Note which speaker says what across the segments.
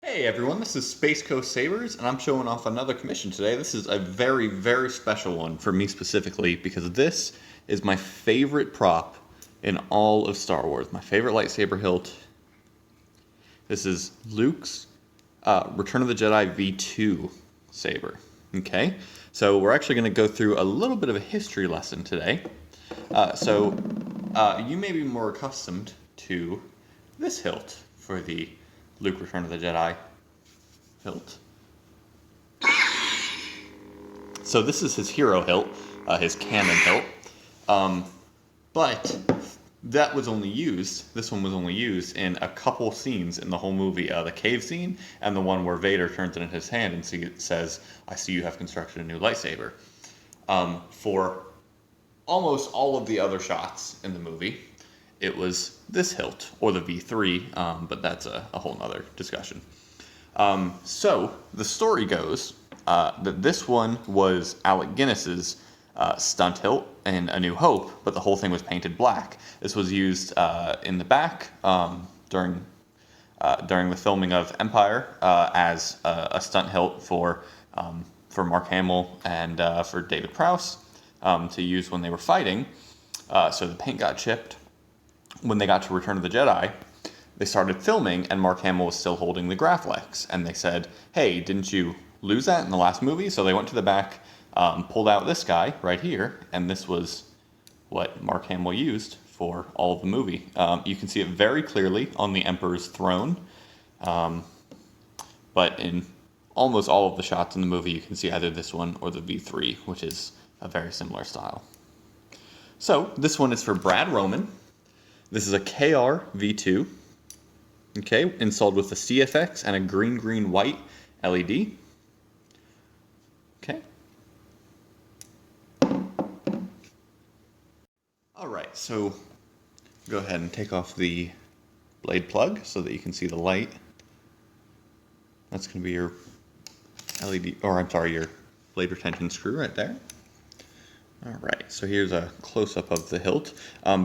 Speaker 1: Hey everyone, this is Space Coast Sabers, and I'm showing off another commission today. This is a very, very special one for me specifically, because this is my favorite prop in all of Star Wars. My favorite lightsaber hilt. This is Luke's Return of the Jedi V2 saber. Okay, so we're actually going to go through a little bit of a history lesson today. You may be more accustomed to this hilt for the Luke Return of the Jedi hilt. So this is his hero hilt, his canon hilt. But that was only used, this one was only used in a couple scenes in the whole movie. The cave scene and the one where Vader turns it in his hand and says, "I see you have constructed a new lightsaber." For almost all of the other shots in the movie, it was this hilt, or the V3, but that's a whole nother discussion. So the story goes that this one was Alec Guinness's stunt hilt in A New Hope, but the whole thing was painted black. This was used in the back during the filming of Empire as a stunt hilt for Mark Hamill and for David Prowse to use when they were fighting. So the paint got chipped. When they got to Return of the Jedi, they started filming, and Mark Hamill was still holding the Graflex. And they said, "Hey, didn't you lose that in the last movie?" So they went to the back, pulled out this guy right here, and this was what Mark Hamill used for all of the movie. You can see it very clearly on the Emperor's throne, but in almost all of the shots in the movie, you can see either this one or the V3, which is a very similar style. So this one is for Brad Roman. This is a KR V2, okay, installed with a CFX and a green-white LED. Okay. All right, so go ahead and take off the blade plug so that you can see the light. That's going to be your LED, or I'm sorry, your blade retention screw right there. All right, so here's a close-up of the hilt.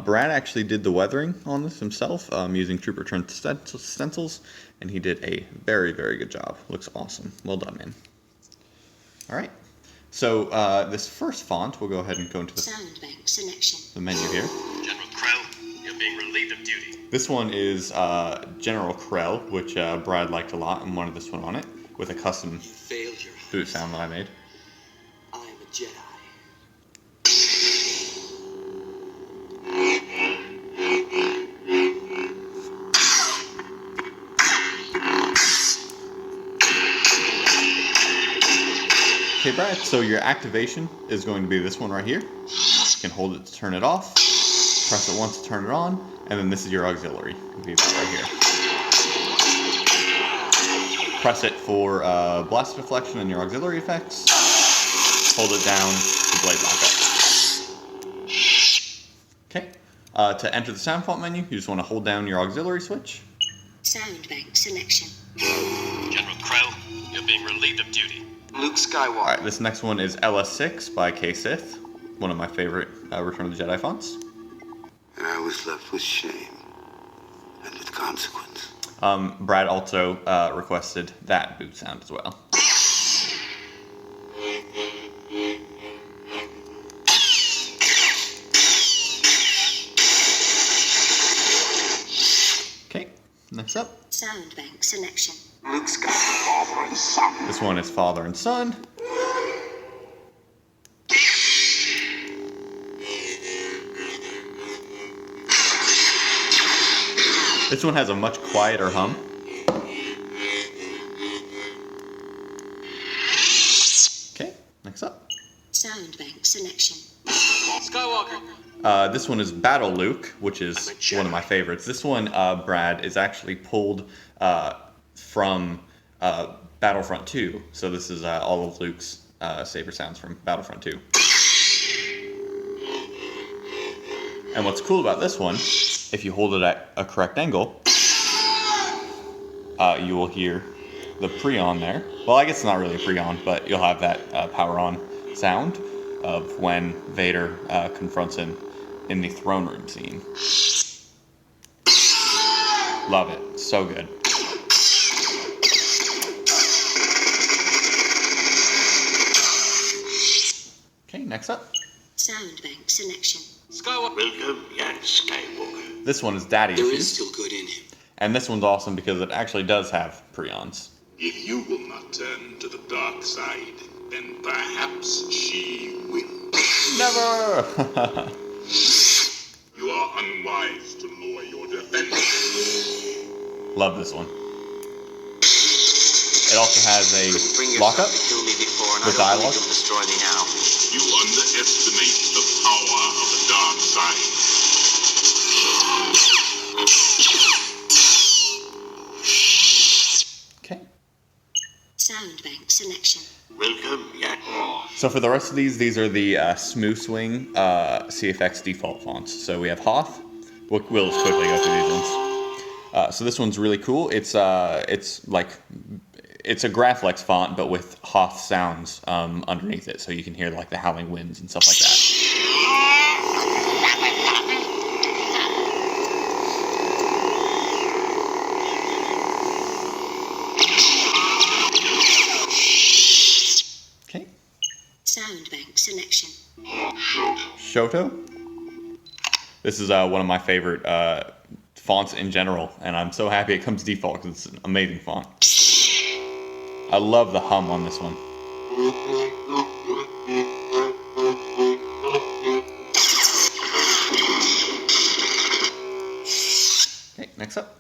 Speaker 1: Brad actually did the weathering on this himself using Trooper Return stencils, and he did a very, very good job. Looks awesome. Well done, man. All right, so this first font, we'll go ahead and go into the menu here.
Speaker 2: General Krell, you're being relieved of duty.
Speaker 1: This one is General Krell, which Brad liked a lot and wanted this one on it, with a custom boot sound that I made.
Speaker 2: I am a Jedi.
Speaker 1: Okay, Brad, so your activation is going to be this one right here. You can hold it to turn it off, press it once to turn it on, and then this is your auxiliary. It'll be right here. Press it for blast deflection and your auxiliary effects. Hold it down to blade lockup. Okay, to enter the sound font menu, you just want to hold down your auxiliary switch.
Speaker 3: Sound bank selection.
Speaker 2: General Krell, you're being relieved of duty. Luke Skywalker.
Speaker 1: Alright, this next one is LS6 by K Sith, one of my favorite Return of the Jedi fonts.
Speaker 4: And I was left with shame and with consequence.
Speaker 1: Brad also requested that boot sound as well. Okay, next up.
Speaker 3: Sound bank selection.
Speaker 4: Luke Skywalker, father and son.
Speaker 1: This one is Father and Son. This one has a much quieter hum. Okay, next up.
Speaker 3: Sound bank selection.
Speaker 2: Skywalker.
Speaker 1: This one is Battle Luke, which is one of my favorites. This one, Brad, is actually pulled from Battlefront 2. So this is all of Luke's saber sounds from Battlefront 2. And what's cool about this one, if you hold it at a correct angle, you will hear the pre-on there. Well, I guess it's not really a pre-on, but you'll have that power on sound of when Vader confronts him in the throne room scene. Love it. So good. next up.
Speaker 3: Sound bank selection.
Speaker 2: Skywalker.
Speaker 4: Welcome, young Skywalker.
Speaker 1: This one is Daddy
Speaker 3: There
Speaker 1: Issues.
Speaker 3: is still good in him.
Speaker 1: And this one's awesome because it actually does have prions.
Speaker 5: If you will not turn to the dark side, then perhaps she will.
Speaker 1: Never!
Speaker 5: You are unwise to lower your defense.
Speaker 1: Love this one. It also has a lockup with dialogue.
Speaker 2: Destroy me now.
Speaker 5: You underestimate the power of the dark side.
Speaker 1: Okay.
Speaker 3: Sound bank selection.
Speaker 4: Welcome, young.
Speaker 1: So for the rest of these are the Smooth Swing CFX default fonts. So we have Hoth. We'll just quickly go through these ones. So this one's really cool. It's a Graflex font, but with Hoth sounds underneath it, so you can hear like the howling winds and stuff like that. Okay.
Speaker 3: Sound bank selection.
Speaker 1: Shoto. This is one of my favorite fonts in general, and I'm so happy it comes default because it's an amazing font. I love the hum on this one. Okay, next up.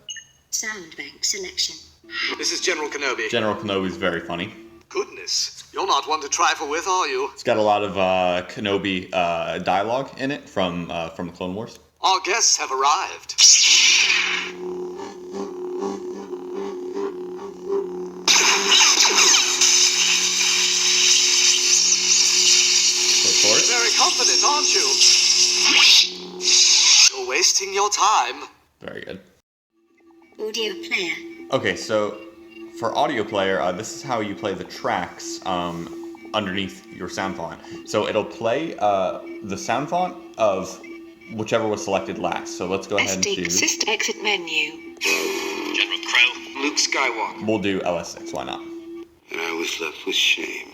Speaker 3: Sound bank selection.
Speaker 2: This is General Kenobi.
Speaker 1: General Kenobi's very funny.
Speaker 2: Goodness, you're not one to trifle with, are you?
Speaker 1: It's got a lot of Kenobi dialogue in it from the Clone Wars.
Speaker 2: Our guests have arrived.
Speaker 1: Wait for it.
Speaker 2: Very confident, aren't you? You're wasting your time.
Speaker 1: Very good.
Speaker 3: Audio player.
Speaker 1: Okay, so for audio player, this is how you play the tracks underneath your sound font. So it'll play the sound font of whichever was selected last. So let's go ahead and choose.
Speaker 3: System exit menu.
Speaker 2: General Crow. Luke Skywalker.
Speaker 1: We'll do LS6, why not?
Speaker 4: And I was left with shame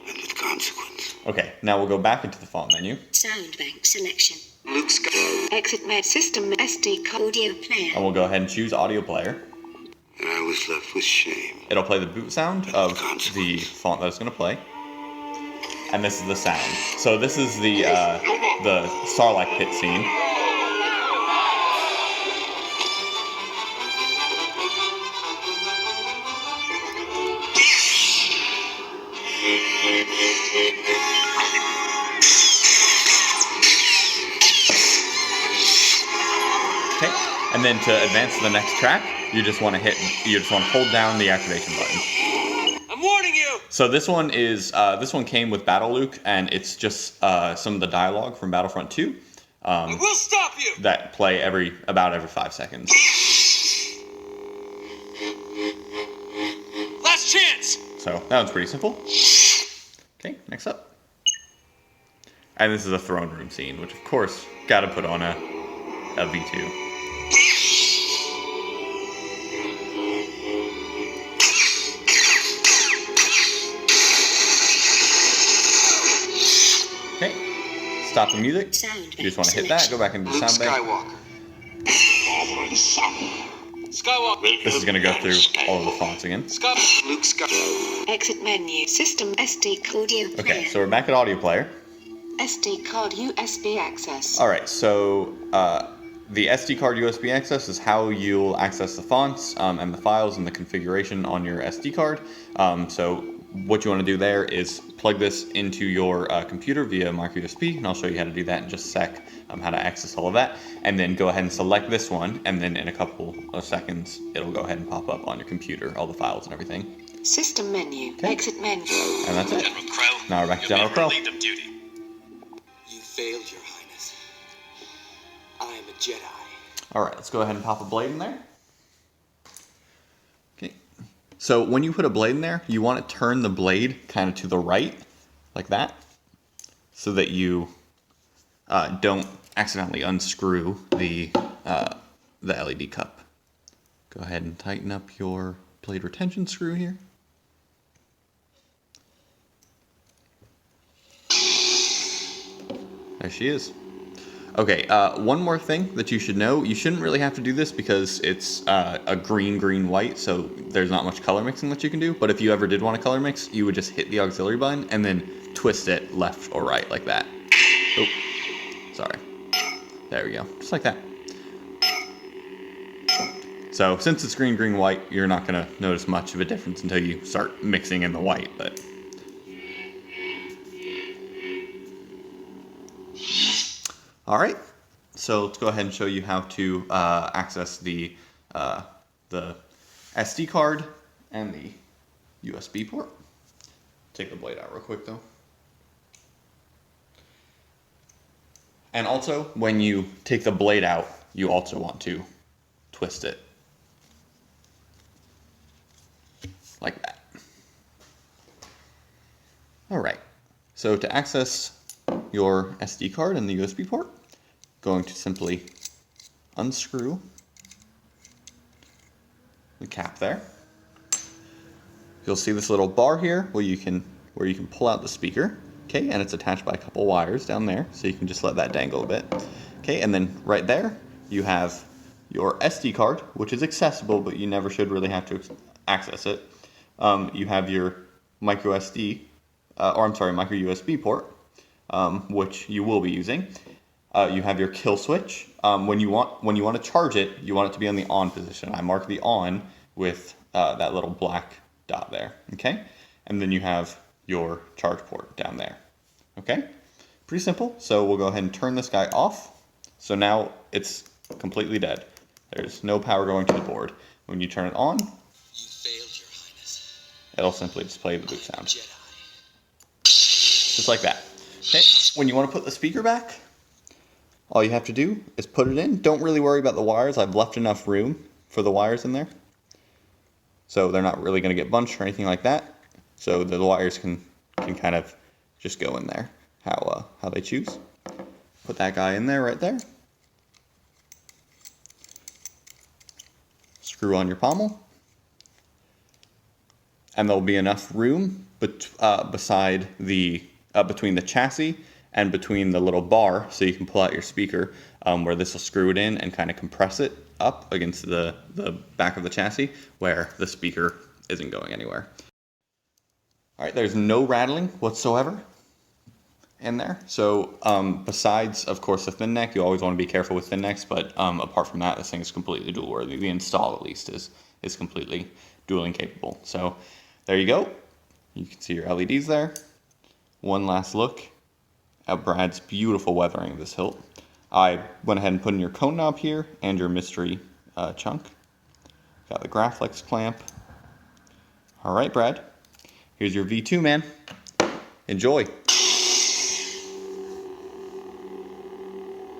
Speaker 4: and with consequence.
Speaker 1: Okay, now we'll go back into the font menu.
Speaker 3: Sound bank selection.
Speaker 2: Luke Skywalker.
Speaker 3: Exit med system SD card. Audio player.
Speaker 1: And we'll go ahead and choose audio player.
Speaker 4: And I was left with shame.
Speaker 1: It'll play the boot sound of the font that it's going to play. And this is the sound. So this is the Sarlacc pit scene. Okay, and then to advance to the next track, you just want to hold down the activation button.
Speaker 2: I'm warning you.
Speaker 1: So this one came with Battle Luke, and it's just some of the dialogue from Battlefront 2
Speaker 2: I will stop you.
Speaker 1: that play about every 5 seconds.
Speaker 2: Last chance.
Speaker 1: So that one's pretty simple. Okay, next up. And this is a throne room scene, which of course gotta put on a V2. Okay, stop the music. You just want to hit that, go back into the
Speaker 2: Luke
Speaker 1: sound bank.
Speaker 2: Skywalker. Skywalker.
Speaker 1: This is gonna go through all of the fonts again.
Speaker 2: Luke Skywalker.
Speaker 3: Exit menu. System SD audio player.
Speaker 1: Okay, so we're back at audio player.
Speaker 3: SD card USB access.
Speaker 1: Alright, so the SD card USB access is how you'll access the fonts and the files and the configuration on your SD card. So what you want to do there is plug this into your computer via micro USB, and I'll show you how to do that in just a sec, how to access all of that. And then go ahead and select this one, and then in a couple of seconds, it'll go ahead and pop up on your computer, all the files and everything.
Speaker 3: System menu.
Speaker 1: Okay.
Speaker 3: Exit menu.
Speaker 1: And that's it.
Speaker 2: General Crow.
Speaker 1: Now we're back to
Speaker 2: you're
Speaker 1: General
Speaker 2: being
Speaker 1: Crow.
Speaker 2: relieved of duty.
Speaker 6: You failed, Your Highness. I am a Jedi.
Speaker 1: Alright, let's go ahead and pop a blade in there. Okay. So when you put a blade in there, you want to turn the blade kind of to the right, like that, so that you don't accidentally unscrew the LED cup. Go ahead and tighten up your blade retention screw here. There she is. Okay, one more thing that you should know. You shouldn't really have to do this because it's a green, white, so there's not much color mixing that you can do. But if you ever did want to color mix, you would just hit the auxiliary button and then twist it left or right like that. Oh, sorry. There we go, just like that. So since it's green, white, you're not going to notice much of a difference until you start mixing in the white, but... All right, so let's go ahead and show you how to access the SD card and the USB port. Take the blade out real quick though. And also, when you take the blade out, you also want to twist it like that. All right, so to access your SD card and the USB port, going to simply unscrew the cap there. You'll see this little bar here where you can pull out the speaker, okay, and it's attached by a couple wires down there, so you can just let that dangle a bit, okay, and then right there you have your SD card, which is accessible, but you never should really have to access it. You have your micro USB port, which you will be using. You have your kill switch. When you want to charge it, you want it to be on the on position. I mark the on with that little black dot there, okay? And then you have your charge port down there, okay? Pretty simple. So we'll go ahead and turn this guy off. So now it's completely dead. There's no power going to the board. When you turn it on,
Speaker 6: You failed, Your Highness.
Speaker 1: it'll simply display the boot sound.
Speaker 6: Jedi.
Speaker 1: Just like that. Okay. When you want to put the speaker back, all you have to do is put it in. Don't really worry about the wires. I've left enough room for the wires in there, so they're not really going to get bunched or anything like that. So the wires can kind of just go in there how they choose. Put that guy in there right there. Screw on your pommel, and there'll be enough room beside the between the chassis and between the little bar, so you can pull out your speaker, where this will screw it in and kind of compress it up against the back of the chassis where the speaker isn't going anywhere. All right, there's no rattling whatsoever in there. So besides, of course, the thin neck, you always want to be careful with thin necks, but apart from that, this thing is completely dual worthy. The install, at least, is completely dueling capable. So there you go. You can see your LEDs there. One last look at Brad's beautiful weathering of this hilt. I went ahead and put in your cone knob here and your mystery chunk. Got the Graflex clamp. All right, Brad. Here's your V2, man. Enjoy.